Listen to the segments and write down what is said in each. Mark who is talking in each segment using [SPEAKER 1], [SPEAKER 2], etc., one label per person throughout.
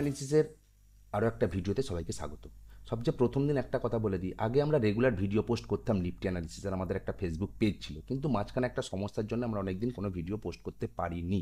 [SPEAKER 1] অ্যানালিসিসের আরও একটা ভিডিওতে সবাইকে স্বাগত। সবচেয়ে প্রথম দিন একটা কথা বলে দিই, আগে আমরা রেগুলার ভিডিও পোস্ট করতাম নিফটি অ্যানালিসিসের, আমাদের একটা ফেসবুক পেজ ছিল, কিন্তু মাঝখানে একটা সমস্যার জন্য আমরা অনেকদিন কোনো ভিডিও পোস্ট করতে পারিনি।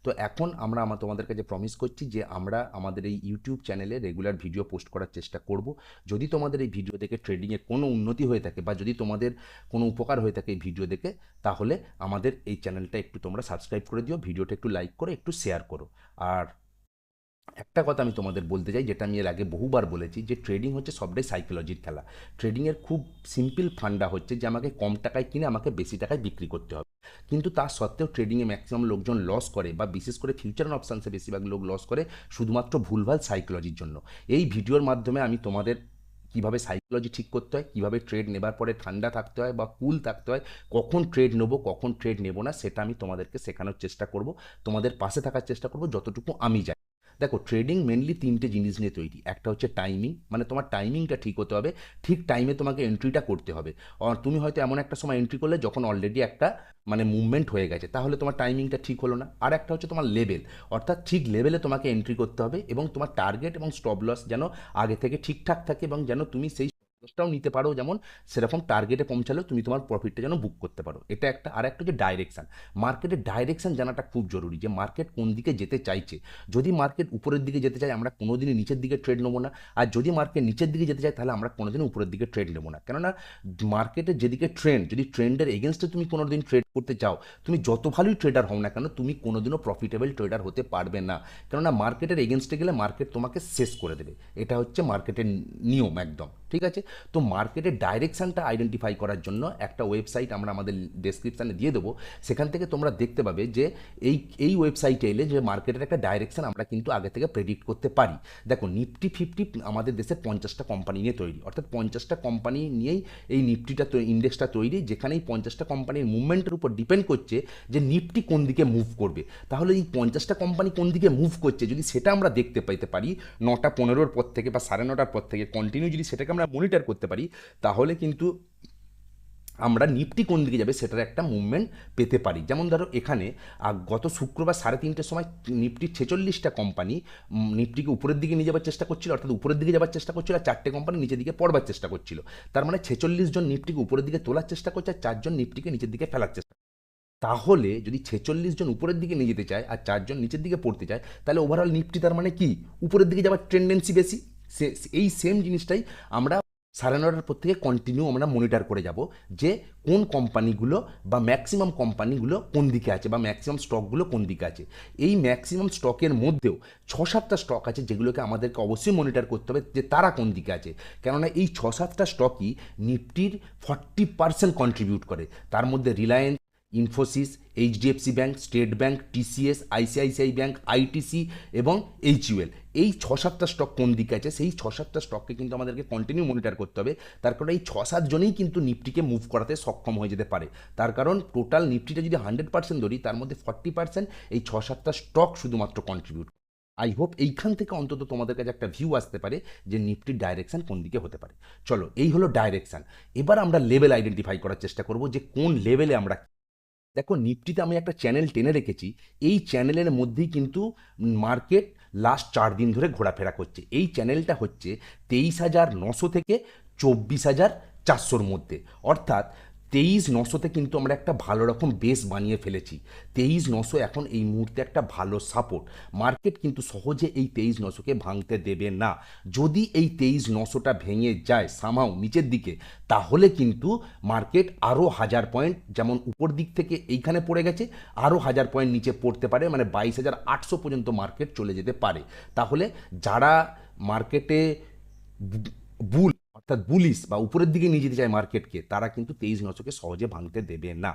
[SPEAKER 1] তো এখন আমরা তোমাদের কাছে প্রমিস করছি যে আমরা আমাদের এই ইউটিউব চ্যানেলে রেগুলার ভিডিও পোস্ট করার চেষ্টা করব। যদি তোমাদের এই ভিডিও দেখে ট্রেডিংয়ে কোনো উন্নতি হয়ে থাকে বা যদি তোমাদের কোনো উপকার হয়ে থাকে এই ভিডিও দেখে, তাহলে আমাদের এই চ্যানেলটা একটু তোমরা সাবস্ক্রাইব করে দিও, ভিডিওটা একটু লাইক করে একটু শেয়ার করো। আর একটা কথা আমি তোমাদের বলতে চাই, যেটা আমি এর আগে বহুবার বলেছি, যে ট্রেডিং হচ্ছে সবটাই সাইকোলজির খেলা। ট্রেডিংয়ের খুব সিম্পল ফান্ডা হচ্ছে যে আমাকে কম টাকায় কিনে আমাকে বেশি টাকায় বিক্রি করতে হবে, কিন্তু তা সত্ত্বেও ট্রেডিংয়ে ম্যাক্সিমাম লোকজন লস করে, বা বিশেষ করে ফিউচার অ্যান্ড অপশানসে বেশিরভাগ লোক লস করে শুধুমাত্র ভুলভাল সাইকোলজির জন্য। এই ভিডিওর মাধ্যমে আমি তোমাদের কীভাবে সাইকোলজি ঠিক করতে হয়, কীভাবে ট্রেড নেবার পরে ঠান্ডা থাকতে হয় বা কুল থাকতে হয়, কখন ট্রেড নেবো কখন ট্রেড নেবো না, সেটা আমি তোমাদেরকে শেখানোর চেষ্টা করব, তোমাদের পাশে থাকার চেষ্টা করব যতটুকু আমি জানি। দেখো, ট্রেডিং মেনলি তিনটে জিনিস নিয়ে তৈরি। একটা হচ্ছে টাইমিং, মানে তোমার টাইমিংটা ঠিক হতে হবে, ঠিক টাইমে তোমাকে এন্ট্রিটা করতে হবে। আর তুমি হয়তো এমন একটা সময় এন্ট্রি করলে যখন অলরেডি একটা মানে মুভমেন্ট হয়ে গেছে, তাহলে তোমার টাইমিংটা ঠিক হলো না। আর একটা হচ্ছে তোমার লেভেল, অর্থাৎ ঠিক লেভেলে তোমাকে এন্ট্রি করতে হবে এবং তোমার টার্গেট এবং স্টপ লস যেন আগে থেকে ঠিকঠাক থাকে এবং যেন তুমি সেই লসটাও নিতে পারো, যেমন সেরকম টার্গেটে পৌঁছালেও তুমি তোমার প্রফিটটা যেন বুক করতে পারো। এটা একটা। আর একটা হচ্ছে ডাইরেকশান। মার্কেটের ডাইরেকশান জানাটা খুব জরুরি, যে মার্কেট কোন দিকে যেতে চাইছে। যদি মার্কেট উপরের দিকে যেতে চায়, আমরা কোনোদিনই নিচের দিকে ট্রেড নেবো না। আর যদি মার্কেট নিচের দিকে যেতে চায়, তাহলে আমরা কোনোদিনই উপরের দিকে ট্রেড নেবো না। কেননা মার্কেটের যেদিকে ট্রেন্ড, যদি ট্রেন্ডের এগেনস্টে তুমি কোনো দিন ট্রেড করতে চাও, তুমি যত ভালোই ট্রেডার হও না কেন, তুমি কোনোদিনও প্রফিটেবল ট্রেডার হতে পারবে না। কেননা মার্কেটের এগেনস্টে গেলে মার্কেট তোমাকে শেষ করে দেবে। এটা হচ্ছে মার্কেটের নিয়ম একদম, ঠিক আছে? তো মার্কেটের ডাইরেকশানটা আইডেন্টিফাই করার জন্য একটা ওয়েবসাইট আমরা আমাদের ডেসক্রিপশানে দিয়ে দেবো। সেখান থেকে তোমরা দেখতে পাবে যে এই এই ওয়েবসাইটে এলে যে মার্কেটের একটা ডাইরেকশান আমরা কিন্তু আগে থেকে প্রেডিক্ট করতে পারি। দেখো, নিফটি 50 আমাদের দেশের 50টা কোম্পানি নিয়ে তৈরি, অর্থাৎ 50টা কোম্পানি নিয়েই এই নিফটিটা ইন্ডেক্সটা তৈরি, যেখানে এই 50টা কোম্পানির মুভমেন্টের উপর ডিপেন্ড করছে যে নিফটি কোন দিকে মুভ করবে। তাহলে এই 50টা কোম্পানি কোন দিকে মুভ করছে যদি সেটা আমরা দেখতে পাইতে পারি 9:15 পর থেকে বা 9:30 পর থেকে কন্টিনিউ যদি সেটাকে আমরা মনিটর করতে পারি, তাহলে কিন্তু আমরা নিফটি কোন দিকে যাবে সেটার একটা মুভমেন্ট পেতে পারি। যেমন ধরো, এখানে গত শুক্রবার 3:30টার সময় নিফটির 46টা কোম্পানি নিফটিকে উপরের দিকে নিয়ে যাওয়ার চেষ্টা করছিল, অর্থাৎ উপরের দিকে যাওয়ার চেষ্টা করছিল, আর 4টে কোম্পানি নিচের দিকে পড়বার চেষ্টা করছিল। তার মানে 46 জন নিফটিকে উপরের দিকে তোলার চেষ্টা করছে আর 4 জন নিফটিকে নিচের দিকে ফেলার চেষ্টা। তাহলে যদি 46 জন উপরের দিকে নিয়ে যেতে চায় আর 4 জন নিচের দিকে পড়তে চায়, তাহলে ওভারঅল নিফটি তার মানে কি, উপরের দিকে যাওয়ার টেন্ডেন্সি বেশি। এই সেম জিনিসটাই আমরা 9:30 পর থেকে কন্টিনিউ আমরা মনিটর করে যাব, যে কোন কোম্পানিগুলো বা ম্যাক্সিমাম কোম্পানিগুলো কোন দিকে আছে বা ম্যাক্সিমাম স্টকগুলো কোন দিকে আছে। এই ম্যাক্সিমাম স্টকের মধ্যেও 6-7টা স্টক আছে যেগুলোকে আমাদেরকে অবশ্যই মনিটর করতে হবে যে তারা কোন দিকে আছে। কেননা এই 6-7টা স্টকই নিফটির 40% কন্ট্রিবিউট করে। তার মধ্যে Reliance, Infosys, HDFC bank, state bank, TCS, ICICI bank, ITC এবং এইচইউএল। এই 6-7টা স্টক কোন দিকে আছে, সেই 6-7টা স্টককে কিন্তু আমাদেরকে কন্টিনিউ মনিটর করতে হবে। তার কারণ এই 6-7 জনেই কিন্তু নিফটিকে মুভ করাতে সক্ষম হয়ে যেতে পারে। তার কারণ টোটাল নিফটিটা যদি 100% ধরি, তার মধ্যে 40% এই 6-7টা স্টক শুধুমাত্র কন্ট্রিবিউট। আই হোপ এইখান থেকে অন্তত তোমাদের কাছে একটা ভিউ আসতে পারে যে নিফটির ডাইরেকশান কোন দিকে হতে পারে। চলো, এই হলো ডাইরেকশান। এবার আমরা লেভেল আইডেন্টিফাই করার চেষ্টা করব যে কোন লেভেলে আমরা। দেখো, নিফটিতে আমি একটা চ্যানেল টেনে রেখেছি, এই চ্যানেলের মধ্যেই কিন্তু মার্কেট লাস্ট 4 দিন ধরে ঘোরাফেরা করছে। এই চ্যানেলটা হচ্ছে 23,900 থেকে 24,400-র মধ্যে, অর্থাৎ 23,900-তে কিন্তু আমরা একটা ভালো রকম বেস বানিয়ে ফেলেছি। 23,900 এখন এই মুহূর্তে একটা ভালো সাপোর্ট। মার্কেট কিন্তু সহজে এই 23,900-কে ভাঙতে দেবে না। যদি এই 23,900টা ভেঙে যায় সামহাও নিচের দিকে, তাহলে কিন্তু মার্কেট আরও 1000 পয়েন্ট, যেমন উপর দিক থেকে এইখানে পড়ে গেছে, আরও 1000 পয়েন্ট নিচে পড়তে পারে, মানে 22,800 পর্যন্ত মার্কেট চলে যেতে পারে। তাহলে যারা মার্কেটে বুল অর্থাৎ বুলিশ বা উপরের দিকে নিয়ে যেতে চায় মার্কেটকে, তারা কিন্তু 23,900-কে সহজে ভাঙতে দেবে না।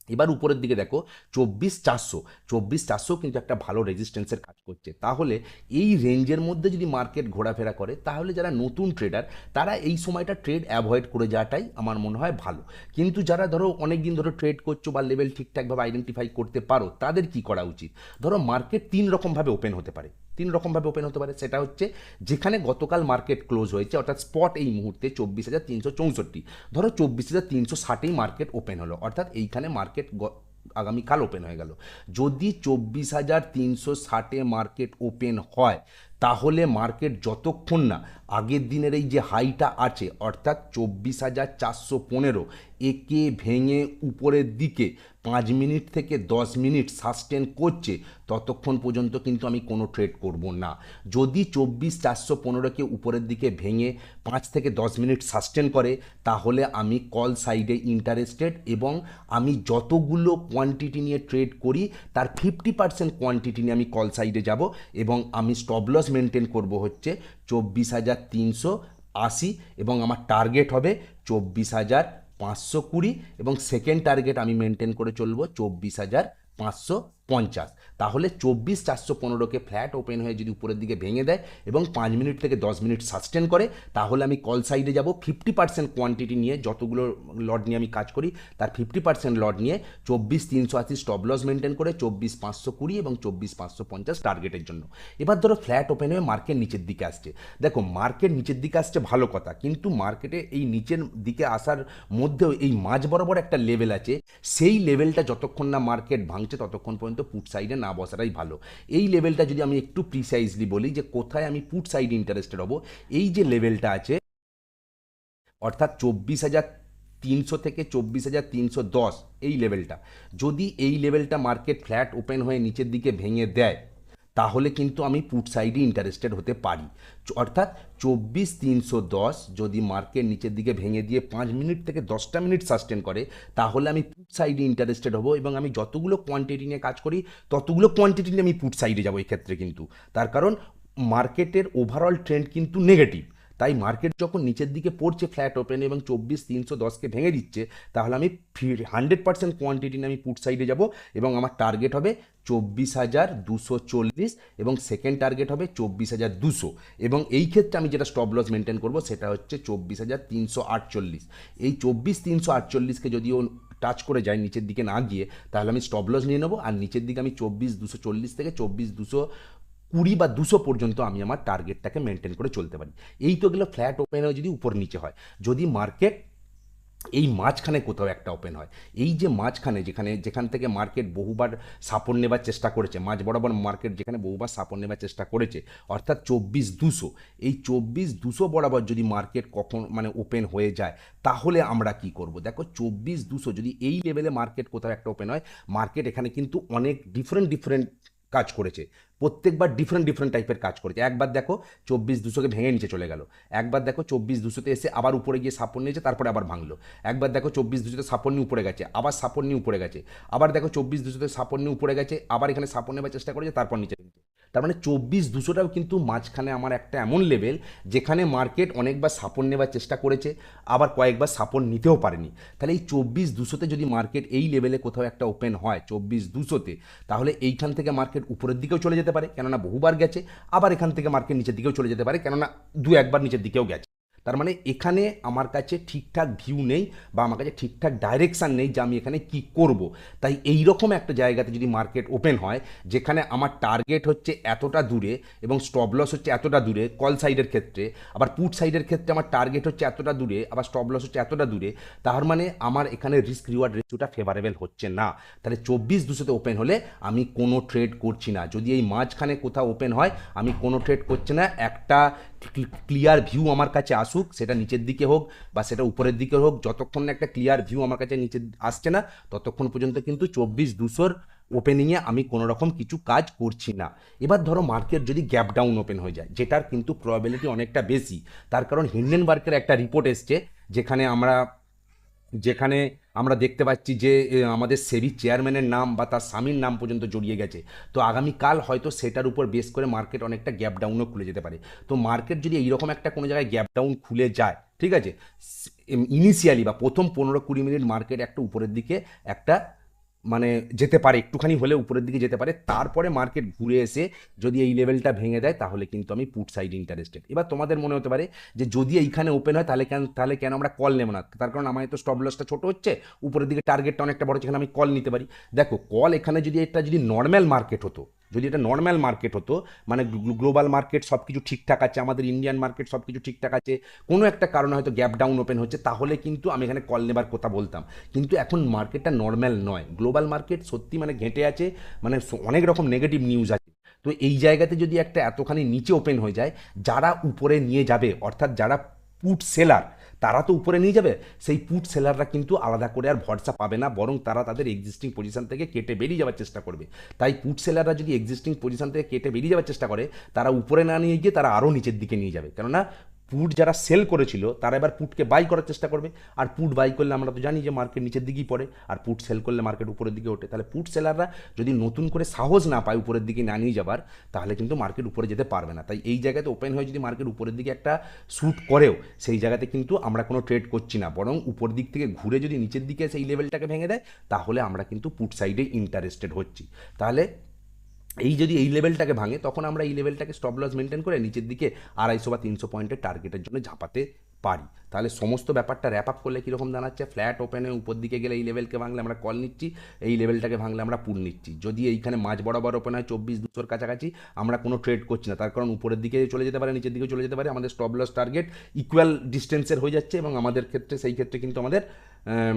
[SPEAKER 1] এবার উপরের দিকে দেখো, 24,400 কিন্তু একটা ভালো রেজিস্ট্যান্সের কাজ করছে। তাহলে এই রেঞ্জের মধ্যে যদি মার্কেট ঘোরাফেরা করে, তাহলে যারা নতুন ট্রেডার তারা এই সময়টা ট্রেড অ্যাভয়েড করে যাওয়াটাই আমার মনে হয় ভালো। কিন্তু যারা ধরো অনেক দিন ধরে ট্রেড করছো বা লেভেল ঠিকঠাকভাবে আইডেন্টিফাই করতে পারো, তাদের কি করা উচিত? ধরো, মার্কেট 3 রকমভাবে ওপেন হতে পারে। 3 রকমভাবে ওপেন হতে পারে, সেটা হচ্ছে যেখানে গতকাল মার্কেট ক্লোজ হয়েছে, অর্থাৎ স্পট এই মুহূর্তে 24,364। ধরো 24,360-এই মার্কেট ওপেন হলো, অর্থাৎ এইখানে মার্কেট আগামীকাল ওপেন হয়ে গেল। যদি 24,360-এ মার্কেট ওপেন হয়, তাহলে মার্কেট যতক্ষণ না আগের দিনের এই যে হাইটা আছে অর্থাৎ 24,415 একে ভেঙে উপরের দিকে 5 মিনিট থেকে 10 মিনিট সাস্টেন করছে, ততক্ষণ পর্যন্ত কিন্তু আমি কোনো ট্রেড করব না। যদি 24,415কে উপরের দিকে ভেঙে 5 থেকে 10 মিনিট সাস্টেন করে, তাহলে আমি কল সাইডে ইন্টারেস্টেড, এবং আমি যতগুলো কোয়ান্টিটি নিয়ে ট্রেড করি তার 50% কোয়ান্টিটি নিয়ে আমি কল সাইডে যাব, এবং আমি স্টপ লস মেনটেন করব হচ্ছে 24,380, এবং আমার টার্গেট হবে 24,520, এবং সেকেন্ড টার্গেট আমি মেনটেন করে চলবো 24,550। তাহলে 24,415কে ফ্ল্যাট ওপেন হয়ে যদি উপরের দিকে ভেঙে দেয় এবং 5 মিনিট থেকে 10 মিনিট সাস্টেন করে, তাহলে আমি কল সাইডে যাব 50% কোয়ান্টিটি নিয়ে, যতগুলো লট নিয়ে আমি কাজ করি তার 50% লট নিয়ে 24,380 স্টপ লস মেনটেন করে 24,520 এবং 24,550 টার্গেটের জন্য। এবার ধরো ফ্ল্যাট ওপেন হয়ে মার্কেট নিচের দিকে আসছে। দেখো মার্কেট নিচের দিকে আসছে ভালো কথা, কিন্তু মার্কেটে এই নিচের দিকে আসার মধ্যেও এই মাঝ বরাবর একটা লেভেল আছে, সেই লেভেলটা যতক্ষণ না মার্কেট ভাঙছে ততক্ষণ পর্যন্ত পুট সাইডে না বসাটাই ভালো। এই লেভেলটা যদি আমি একটু প্রিসাইজলি বলি যে কোথায় আমি পুট সাইডে ইন্টারেস্টেড হব, এই যে লেভেলটা আছে অর্থাৎ 24,300 থেকে 24,310, এই লেভেলটা, যদি এই লেভেলটা মার্কেট ফ্ল্যাট ওপেন হয়ে নিচের দিকে ভেঙে দেয়, তাহলে কিন্তু আমি পুট সাইডে ইন্টারেস্টেড হতে পারি। অর্থাৎ 24,310 যদি মার্কেট নিচের দিকে ভেঙে দিয়ে 5 মিনিট থেকে 10টা মিনিট সাস্টেন করে, তাহলে আমি পুট সাইডে ইন্টারেস্টেড হব, এবং আমি যতগুলো কোয়ান্টিটি নিয়ে কাজ করি ততগুলো কোয়ান্টিটি নিয়ে আমি পুট সাইডে যাবো এই ক্ষেত্রে। কিন্তু তার কারণ মার্কেটের ওভারঅল ট্রেন্ড কিন্তু নেগেটিভ, তাই মার্কেট যখন নিচের দিকে পড়ছে ফ্ল্যাট ওপেন এবং 24,310কে ভেঙে দিচ্ছে, তাহলে আমি 100% কোয়ান্টিটি নিয়ে আমি পুট সাইডে যাব, এবং আমার টার্গেট হবে 24,240, এবং সেকেন্ড টার্গেট হবে 24,200, এবং এই ক্ষেত্রে আমি যেটা স্টপ লস মেনটেন করব সেটা হচ্ছে 24,348। এই 24,348কে যদিও টাচ করে যায় নিচের দিকে না গিয়ে, তাহলে আমি স্টপ লস নিয়ে নেবো, আর নিচের দিকে আমি 24,240 থেকে 24,220 বা 200 পর্যন্ত আমি আমার টার্গেটটাকে মেনটেন করে চলতে পারি। এই তো গেলো ফ্ল্যাট ওপেনেও যদি উপর নিচে হয়। যদি মার্কেট এই মাঝখানে কোথাও একটা ওপেন হয়, এই যে মাঝখানে যেখান থেকে মার্কেট বহুবার সাপোর্ট নেবার চেষ্টা করেছে, মাঝ বরাবর মার্কেট যেখানে বহুবার সাপোর্ট নেবার চেষ্টা করেছে অর্থাৎ 24,200, এই 24,200 বরাবর যদি মার্কেট কখন ওপেন হয়ে যায়, তাহলে আমরা কি করব? দেখো 24,200 যদি এই লেভেলে মার্কেট কোথাও একটা ওপেন হয়, মার্কেট এখানে কিন্তু অনেক ডিফারেন্ট কাজ করেছে, প্রত্যেকবার ডিফারেন্ট টাইপের কাজ করেছে। একবার দেখো 24,200কে ভেঙে নিচে চলে গেল, একবার দেখো 24,200তে এসে আবার উপরে গিয়ে সাপোর্ট নিয়েছে, তারপরে আবার ভাঙলো, একবার দেখো 24,200তে সাপোর্ট নিয়ে উপরে গেছে, আবার সাপোর্ট নিয়ে উপরে গেছে, আবার দেখো 24,200তে সাপোর্ট নিয়ে উপরে গেছে, আবার এখানে সাপোর্ট নেবার চেষ্টা করেছে, তারপর নিচে গেছে। তার মানে 24,200টাও কিন্তু মাঝখানে আমার একটা এমন লেভেল যেখানে মার্কেট অনেকবার সাপোর্ট নেবার চেষ্টা করেছে, আবার কয়েকবার সাপোর্ট নিতেও পারেনি। তাহলে এই 24,200তে যদি মার্কেট এই লেভেলে কোথাও একটা ওপেন হয় 24,200তে, তাহলে এইখান থেকে মার্কেট উপরের দিকেও চলে যেতে পারে, কেননা বহুবার গেছে, আবার এখান থেকে মার্কেট নিচের দিকেও চলে যেতে পারে, কেননা একবার নিচের দিকেও গেছে। তার মানে এখানে আমার কাছে ঠিকঠাক ভিউ নেই, বা আমার কাছে ঠিকঠাক ডাইরেকশান নেই যে আমি এখানে কি করব। তাই এই রকম একটা জায়গাতে যদি মার্কেট ওপেন হয় যেখানে আমার টার্গেট হচ্ছে এতটা দূরে এবং স্টপ লস হচ্ছে এতটা দূরে কল সাইডের ক্ষেত্রে, আবার পুট সাইডের ক্ষেত্রে আমার টার্গেট হচ্ছে এতটা দূরে, আবার স্টপ লস হচ্ছে এতটা দূরে, তার মানে আমার এখানে রিস্ক রিওয়ার্ড রেশিওটা ফেভারেবল হচ্ছে না। তাহলে 24,200তে ওপেন হলে আমি কোনো ট্রেড করছি না। যদি এই মাঝখানে কোথাও ওপেন হয় আমি কোনো ট্রেড করছি না। একটা ক্লিয়ার ভিউ আমার কাছে আসুক, সেটা নিচের দিকে হোক বা সেটা উপরের দিকে হোক, যতক্ষণ না একটা ক্লিয়ার ভিউ আমার কাছে নিচে আসছে না ততক্ষণ পর্যন্ত কিন্তু 24,200 ওপেনিংয়ে আমি কোনো রকম কিছু কাজ করছি না। এবার ধরো মার্কেট যদি গ্যাপ ডাউন ওপেন হয়ে যায়, যেটার কিন্তু প্রবাবিলিটি অনেকটা বেশি, তার কারণ হিন্ডেনবার্গের একটা রিপোর্ট এসছে যেখানে আমরা দেখতে পাচ্ছি যে আমাদের সেবি চেয়ারম্যানের নাম বা তার স্বামীর নাম পর্যন্ত জড়িয়ে গেছে। তো আগামীকাল হয়তো সেটার উপর বেস করে মার্কেট অনেকটা গ্যাপ ডাউনও খুলে যেতে পারে। তো মার্কেট যদি এইরকম একটা কোনো জায়গায় গ্যাপ ডাউন খুলে যায়, ঠিক আছে, ইনিশিয়ালি বা প্রথম 15-20 মিনিট মার্কেট একটা উপরের দিকে একটা যেতে পারে, একটুখানি হলে উপরের দিকে যেতে পারে, তারপরে মার্কেট ঘুরে এসে যদি এই লেভেলটা ভেঙে দেয় তাহলে কিন্তু আমি পুট সাইড ইন্টারেস্টেড। এবার তোমাদের মনে হতে পারে যে যদি এইখানে ওপেন হয় তাহলে কেন আমরা কল নেব না? তার কারণ আমার তো স্টপ লসটা ছোটো হচ্ছে, উপরের দিকে টার্গেটটা অনেকটা বড়, যেখানে আমি কল নিতে পারি। দেখো কল এখানে যদি নর্মাল মার্কেট হতো, যদি এটা নর্মাল মার্কেট হতো, গ্লোবাল মার্কেট সব কিছু ঠিকঠাক আছে, আমাদের ইন্ডিয়ান মার্কেট সব কিছু ঠিকঠাক আছে, কোনো একটা কারণে হয়তো গ্যাপ ডাউন ওপেন হচ্ছে, তাহলে কিন্তু আমি এখানে কল নেবার কথা বলতাম। কিন্তু এখন মার্কেটটা নর্মাল নয়, গ্লোবাল মার্কেট সত্যি ঘেঁটে আছে, অনেক রকম নেগেটিভ নিউজ আছে। তো এই জায়গাতে যদি একটা এতখানি নিচে ওপেন হয়ে যায়, যারা উপরে নিয়ে যাবে অর্থাৎ যারা পুট সেলার তারা তো উপরে নিয়ে যাবে, সেই পুট সেলাররা কিন্তু আলাদা করে আর ভরসা পাবে না, বরং তারা তাদের এক্সিস্টিং পজিশন থেকে কেটে বেরিয়ে যাওয়ার চেষ্টা করবে। তাই পুট সেলাররা যদি এক্সিস্টিং পজিশন থেকে কেটে বেরিয়ে যাওয়ার চেষ্টা করে, তারা উপরে না নিয়ে গিয়ে তারা আরও নিচের দিকে নিয়ে যাবে, কেননা পুট যারা সেল করেছিল তারা এবার পুটকে বাই করার চেষ্টা করবে। আর পুট বাই করলে আমরা তো জানি যে মার্কেট নিচের দিকেই পড়ে, আর পুট সেল করলে মার্কেট উপরের দিকে ওঠে। তাহলে পুট সেলাররা যদি নতুন করে সাহস না পায় উপরের দিকে না নিয়ে যাবার, তাহলে কিন্তু মার্কেট উপরে যেতে পারবে না। তাই এই জায়গাতে ওপেন হয়ে যদি মার্কেট উপরের দিকে একটা শ্যুট করেও, সেই জায়গাতে কিন্তু আমরা কোনো ট্রেড করছি না, বরং উপর দিক থেকে ঘুরে যদি নিচের দিকে সেই লেভেলটাকে ভেঙে দেয়, তাহলে আমরা কিন্তু পুট সাইডে ইন্টারেস্টেড হচ্ছি। তাহলে এই যদি এই লেভেলটাকে ভাঙে, তখন আমরা এই লেভেলটাকে স্টপ লস মেনটেন করে নিচের দিকে 250 বা 300 পয়েন্টের টার্গেটের জন্য ঝাঁপাতে পারি। তাহলে সমস্ত ব্যাপারটা র্যাপ আপ করলে কীরকম দাঁড়াচ্ছে, ফ্ল্যাট ওপেনে উপর দিকে গেলে এই লেভেলকে ভাঙলে আমরা কল নিচ্ছি, এই লেভেলটাকে ভাঙলে আমরা পুল নিচ্ছি। যদি এইখানে মাঝ বরাবর ওপেন হয় 24,200 কাছাকাছি, আমরা কোনো ট্রেড করছি না, তার কারণ উপরের দিকে চলে যেতে পারে, নিচের দিকে চলে যেতে পারে, আমাদের স্টপ লস টার্গেট ইকুয়াল ডিস্টেন্সের হয়ে যাচ্ছে, এবং আমাদের ক্ষেত্রে সেই ক্ষেত্রে কিন্তু আমাদের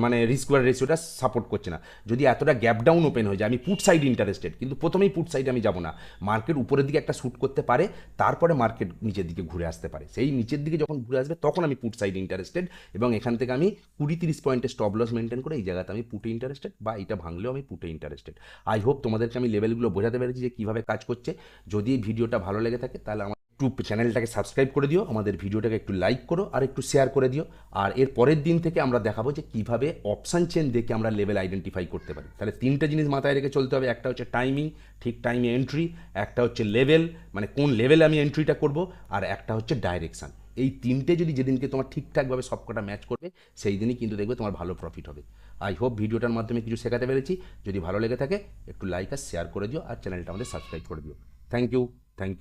[SPEAKER 1] মানে রিস্ক ওয়ার রেশিওটা সাপোর্ট করছে না। যদি এতটা গ্যাপ ডাউন ওপেন হয়ে যায়, আমি পুট সাইড ইন্টারেস্টেড, কিন্তু প্রথমেই পুট সাইডে আমি যাব না, মার্কেট উপরের দিকে একটা শ্যুট করতে পারে, তারপরে মার্কেট নিচের দিকে ঘুরে আসতে পারে, সেই নিচের দিকে যখন ঘুরে আসবে তখন আমি পুট সাইড ইন্টারেস্টেড, এবং এখান থেকে আমি 20-30 পয়েন্টের স্টপ লস মেনটেন করে এই জায়গাতে আমি পুটে ইন্টারেস্টেড, বা এটা ভাঙলেও আমি পুটে ইন্টারেস্টেড। আই হোপ তোমাদেরকে আমি লেভেলগুলো বোঝাতে পেরেছি যে কীভাবে কাজ করছে। যদি এই ভিডিওটা ভালো লেগে থাকে তাহলে আমার ইউটিউব চ্যানেলটাকে সাবস্ক্রাইব করে দিও, আমাদের ভিডিওটাকে একটু লাইক করো আর একটু শেয়ার করে দিও। আর এর পরের দিন থেকে আমরা দেখাবো যে কীভাবে অপশান চেন দেখে আমরা লেভেল আইডেন্টিফাই করতে পারি। তাহলে 3টে জিনিস মাথায় রেখে চলতে হবে, একটা হচ্ছে টাইমিং, ঠিক টাইমে এন্ট্রি, একটা হচ্ছে লেভেল মানে কোন লেভেলে আমি এন্ট্রিটা করব, আর একটা হচ্ছে ডাইরেকশান। এই 3টে যদি যেদিনকে তোমার ঠিকঠাকভাবে সবকটা ম্যাচ করবে, সেই দিনই কিন্তু দেখবে তোমার ভালো প্রফিট হবে। আই হোপ ভিডিওটার মাধ্যমে কিছু শেখাতে পেরেছি। যদি ভালো লেগে থাকে একটু লাইক আর শেয়ার করে দিও, আর চ্যানেলটা আমাদের সাবস্ক্রাইব করে দিও। Thank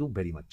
[SPEAKER 1] you very much.